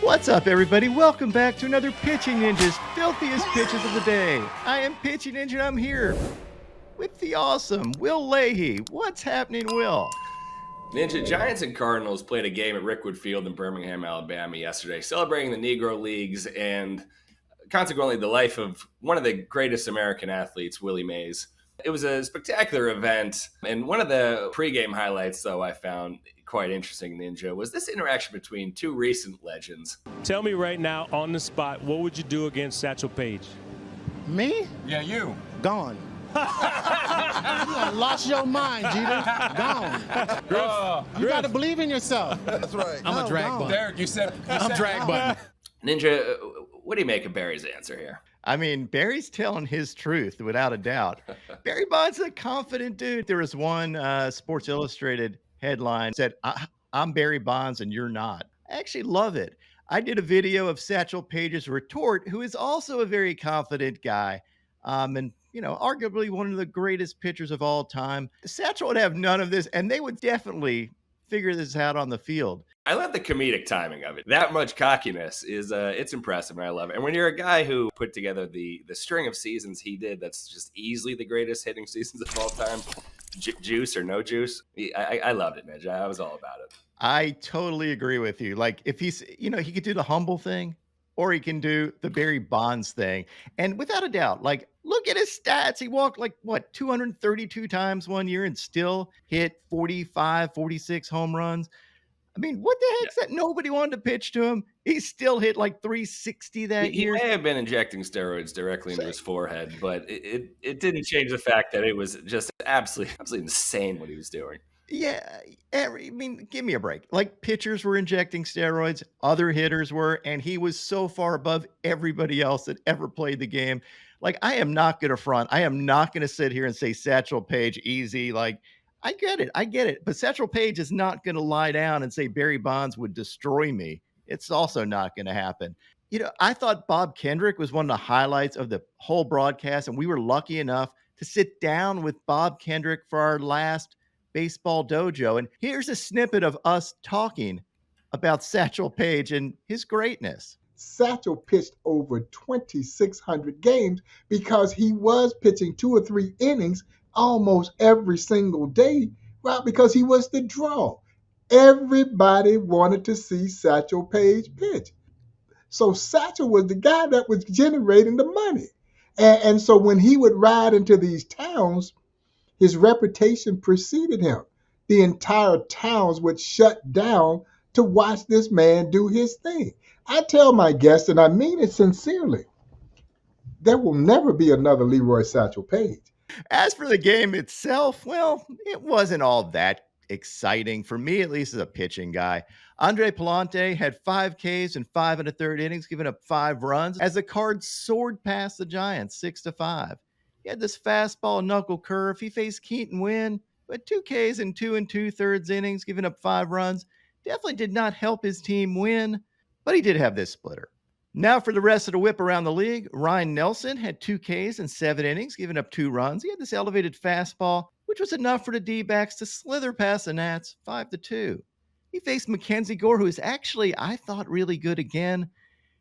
What's up, everybody? Welcome back to another Pitching Ninja's Filthiest Pitches of the Day. I am Pitching Ninja, and I'm here with the awesome Will Leahey. What's happening, Will? Ninja, Giants and Cardinals played a game at Rickwood Field in Birmingham, Alabama yesterday, celebrating the Negro Leagues and consequently the life of one of the greatest American athletes, Willie Mays. It was a spectacular event, and one of the pregame highlights, though, I found quite interesting, Ninja, was this interaction between two recent legends. Tell me right now, on the spot, what would you do against Satchel Paige? Me? Yeah, you. Gone. You lost your mind, Jeter. Gone. You got to believe in yourself. That's right. I'm a drag button. Derek, you said I'm drag button. Ninja, what do you make of Barry's answer here? I mean, Barry's telling his truth, without a doubt. Barry Bonds is a confident dude. There was one Sports Illustrated headline that said, I'm Barry Bonds and you're not. I actually love it. I did a video of Satchel Paige's retort, who is also a very confident guy. And, you know, arguably one of the greatest pitchers of all time. Satchel would have none of this, and they would definitely figure this out on the field. I love the comedic timing of it. That much cockiness is it's impressive, and I love it. And when you're a guy who put together the string of seasons he did, that's just easily the greatest hitting seasons of all time, juice or no juice, I loved it, Midge. I was all about it. I totally agree with you. Like, if he's, you know, he could do the humble thing, or he can do the Barry Bonds thing. And without a doubt, like, look at his stats. He walked 232 times one year and still hit 45, 46 home runs. I mean, what the heck's that? Nobody wanted to pitch to him. He still hit 360 that year. He may have been injecting steroids directly into his forehead, but it didn't change the fact that it was just absolutely insane what he was doing. Yeah, I mean, give me a break. Like, pitchers were injecting steroids, other hitters were, and he was so far above everybody else that ever played the game. Like, I am not going to front. I am not going to sit here and say Satchel Paige easy. Like, I get it. But Satchel Paige is not going to lie down and say Barry Bonds would destroy me. It's also not going to happen. You know, I thought Bob Kendrick was one of the highlights of the whole broadcast, and we were lucky enough to sit down with Bob Kendrick for our last baseball dojo. And here's a snippet of us talking about Satchel Paige and his greatness. Satchel pitched over 2,600 games because he was pitching 2 or 3 innings almost every single day, right? Because he was the draw. Everybody wanted to see Satchel Paige pitch. So Satchel was the guy that was generating the money. And so when he would ride into these towns, his reputation preceded him. The entire towns would shut down to watch this man do his thing. I tell my guests, and I mean it sincerely, there will never be another Leroy Satchel Paige. As for the game itself, well, it wasn't all that exciting for me, at least as a pitching guy. Andre Palante had 5 Ks in 5 1/3 innings, giving up 5 runs as the Cards soared past the Giants 6-5. He had this fastball knuckle curve. He faced Keaton Wynn, but 2 Ks in 2 2/3 innings, giving up 5 runs. Definitely did not help his team win, but he did have this splitter. Now for the rest of the whip around the league, Ryan Nelson had 2 Ks in 7 innings, giving up 2 runs. He had this elevated fastball, which was enough for the D-backs to slither past the Nats 5-2. He faced Mackenzie Gore, who is actually, I thought, really good again.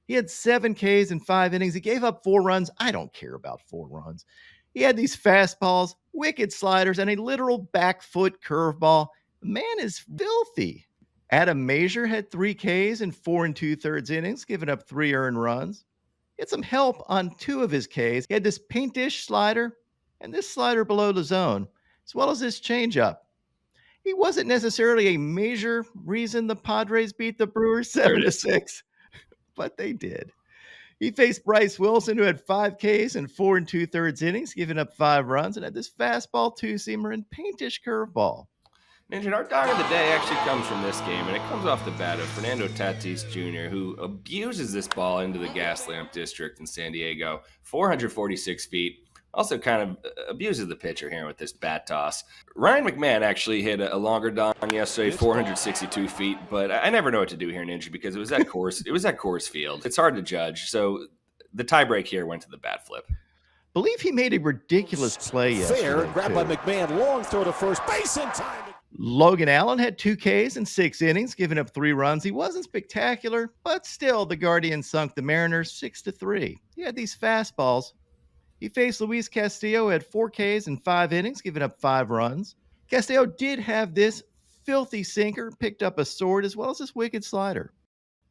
He had 7 Ks in 5 innings. He gave up 4 runs. I don't care about 4 runs. He had these fastballs, wicked sliders, and a literal back foot curveball. The man is filthy. Adam Mazur had 3 Ks in 4 2/3 innings, giving up 3 earned runs. He had some help on 2 of his Ks. He had this paint-ish slider and this slider below the zone, as well as this changeup. He wasn't necessarily a major reason the Padres beat the Brewers 7-6, but they did. He faced Bryce Wilson, who had 5 Ks in 4 2/3 innings, giving up 5 runs, and had this fastball, two-seamer, and paint-ish curveball. Ninja, our dog of the day actually comes from this game, and it comes off the bat of Fernando Tatis Jr., who abuses this ball into the gas lamp district in San Diego, 446 feet. Also kind of abuses the pitcher here with this bat toss. Ryan McMahon actually hit a longer dong yesterday, 462 feet, but I never know what to do here, Ninja, because it was at Coors Field. It's hard to judge, so the tiebreak here went to the bat flip. Believe he made a ridiculous play yesterday. Fair, grabbed by McMahon, long throw to first base in time. Logan Allen had 2 Ks in 6 innings, giving up 3 runs. He wasn't spectacular, but still, the Guardians sunk the Mariners 6-3. He had these fastballs. He faced Luis Castillo, who had 4 Ks in 5 innings, giving up 5 runs. Castillo did have this filthy sinker, picked up a sword, as well as this wicked slider.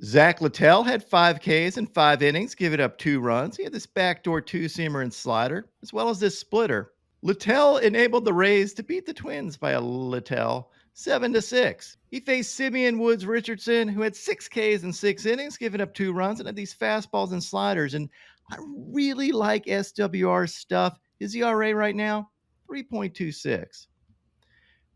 Zach Littell had 5 Ks in 5 innings, giving up 2 runs. He had this backdoor two-seamer and slider, as well as this splitter. Littell enabled the Rays to beat the Twins by a Littell 7-6. He faced Simeon Woods Richardson, who had 6 Ks in 6 innings, giving up 2 runs, and had these fastballs and sliders. And I really like SWR's stuff. His ERA right now, 3.26.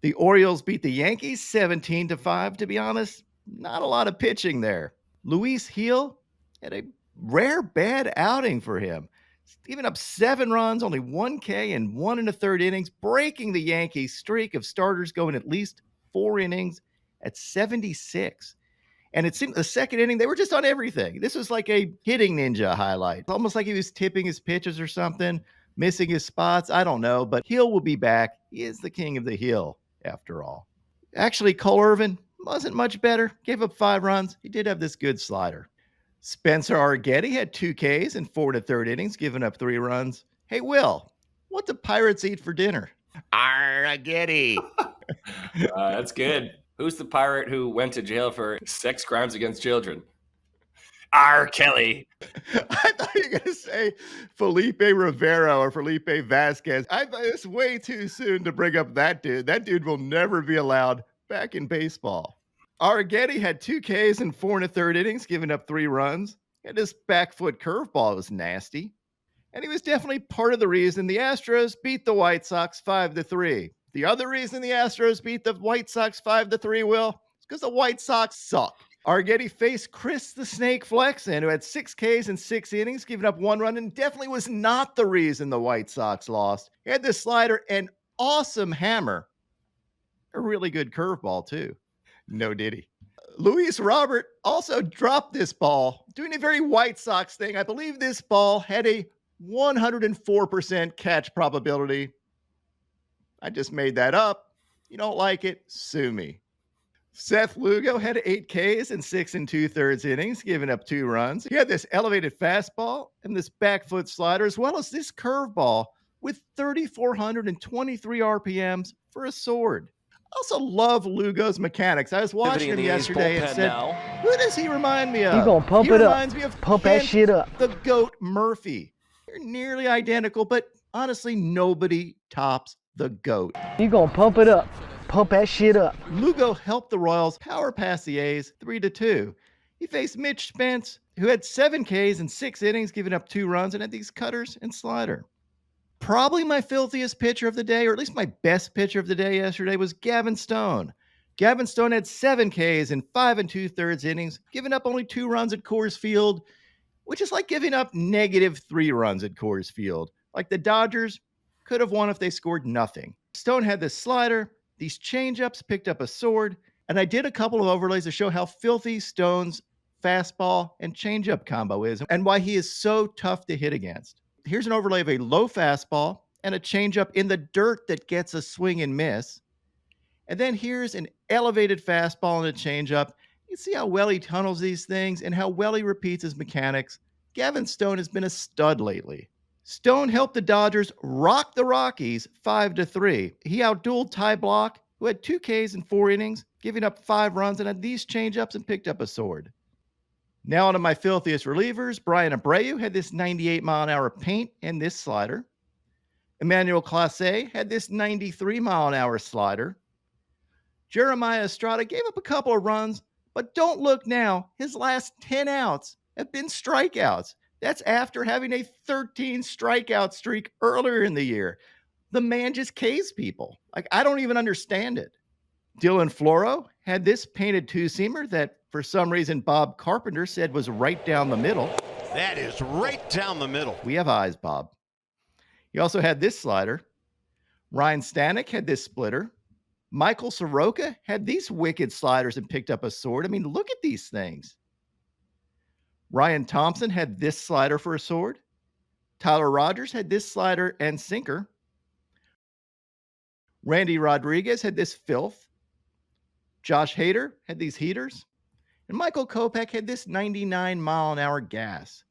The Orioles beat the Yankees 17-5. To be honest, not a lot of pitching there. Luis Gil had a rare bad outing for him, giving up 7 runs, only 1 K in 1 1/3 innings, breaking the Yankees' streak of starters going at least 4 innings at 76. And it seemed the second inning, they were just on everything. This was like a hitting ninja highlight. Almost like he was tipping his pitches or something, missing his spots. I don't know, but Hill will be back. He is the king of the hill, after all. Actually, Cole Irvin wasn't much better. Gave up 5 runs. He did have this good slider. Spencer Arguetti had 2 Ks in 4 1/3 innings, giving up 3 runs. Hey, Will, what do pirates eat for dinner? Arguetti. That's good. Who's the pirate who went to jail for sex crimes against children? R. Kelly. I thought you were going to say Felipe Rivero or Felipe Vasquez. I thought it's way too soon to bring up that dude. That dude will never be allowed back in baseball. Arguetti had 2 Ks in 4 1/3 innings, giving up 3 runs. He had his back foot curveball was nasty. And he was definitely part of the reason the Astros beat the White Sox 5-3. The other reason the Astros beat the White Sox 5-3, Will, is because the White Sox suck. Arguetti faced Chris the Snake Flexen, who had 6 Ks in 6 innings, giving up 1 run, and definitely was not the reason the White Sox lost. He had this slider, an awesome hammer, a really good curveball, too. No diddy. Luis Robert also dropped this ball, doing a very White Sox thing. I believe this ball had a 104% catch probability. I just made that up. You don't like it? Sue me. Seth Lugo had 8 Ks in 6 2/3 innings, giving up 2 runs. He had this elevated fastball and this back foot slider, as well as this curveball with 3,423 RPMs for a sword. I also love Lugo's mechanics. I was watching him yesterday and said, who does he remind me of? You gonna pump it up. Reminds me of Pump that shit up. The GOAT Murphy. They're nearly identical, but honestly, nobody tops the GOAT. You gonna pump it up. Pump that shit up. Lugo helped the Royals power past the A's 3-2. He faced Mitch Spence, who had 7 Ks in 6 innings, giving up 2 runs, and had these cutters and slider. Probably my filthiest pitcher of the day, or at least my best pitcher of the day yesterday, was Gavin Stone. Gavin Stone had 7 Ks in 5 2/3 innings, giving up only 2 runs at Coors Field, which is like giving up -3 runs at Coors Field. Like the Dodgers could have won if they scored nothing. Stone had this slider, these changeups, picked up a sword, and I did a couple of overlays to show how filthy Stone's fastball and changeup combo is and why he is so tough to hit against. Here's an overlay of a low fastball and a changeup in the dirt that gets a swing and miss. And then here's an elevated fastball and a changeup. You see how well he tunnels these things and how well he repeats his mechanics. Gavin Stone has been a stud lately. Stone helped the Dodgers rock the Rockies 5-3. He outdueled Ty Block, who had 2 Ks in 4 innings, giving up 5 runs and had these changeups and picked up a sword. Now on to my filthiest relievers. Brian Abreu had this 98-mile-an-hour paint and this slider. Emmanuel Clase had this 93-mile-an-hour slider. Jeremiah Estrada gave up a couple of runs, but don't look now. His last 10 outs have been strikeouts. That's after having a 13 strikeout streak earlier in the year. The man just Ks people. Like, I don't even understand it. Dylan Floro had this painted two-seamer that for some reason Bob Carpenter said was right down the middle. That is right down the middle. We have eyes, Bob. He also had this slider. Ryan Stanek had this splitter. Michael Soroka had these wicked sliders and picked up a sword. I mean, look at these things. Ryan Thompson had this slider for a sword. Tyler Rogers had this slider and sinker. Randy Rodriguez had this filth. Josh Hader had these heaters. And Michael Kopech had this 99-mile-an-hour gas.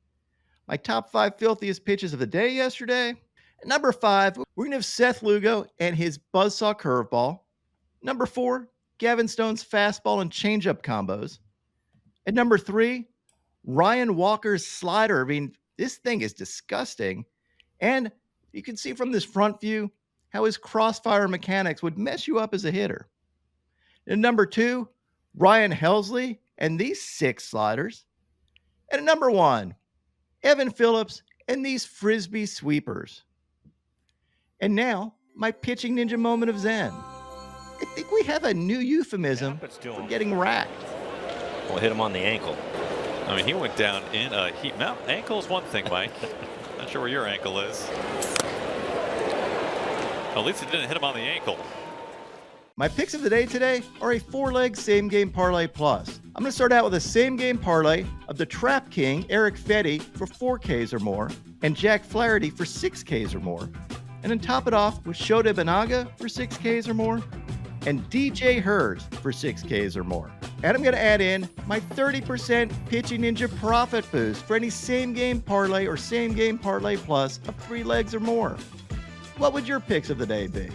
My top 5 filthiest pitches of the day yesterday. At number 5, we're going to have Seth Lugo and his buzzsaw curveball. Number 4, Gavin Stone's fastball and changeup combos. At number 3, Ryan Walker's slider. I mean, this thing is disgusting. And you can see from this front view how his crossfire mechanics would mess you up as a hitter. And number 2, Ryan Helsley and these 6 sliders. And at number 1, Evan Phillips and these frisbee sweepers. And now, my pitching ninja moment of zen. I think we have a new euphemism for getting racked. We'll hit him on the ankle. I mean, he went down in a heat. Now, ankle is one thing, Mike. Not sure where your ankle is. At least it didn't hit him on the ankle. My picks of the day today are a 4-leg same-game parlay plus. I'm going to start out with a same-game parlay of the Trap King, Eric Fetty, for 4Ks or more, and Jack Flaherty for 6Ks or more. And then top it off with Shota Benaga for 6Ks or more, and DJ Hers for 6Ks or more. And I'm going to add in my 30% Pitching Ninja profit boost for any same-game parlay or same-game parlay plus of 3 legs or more. What would your picks of the day be?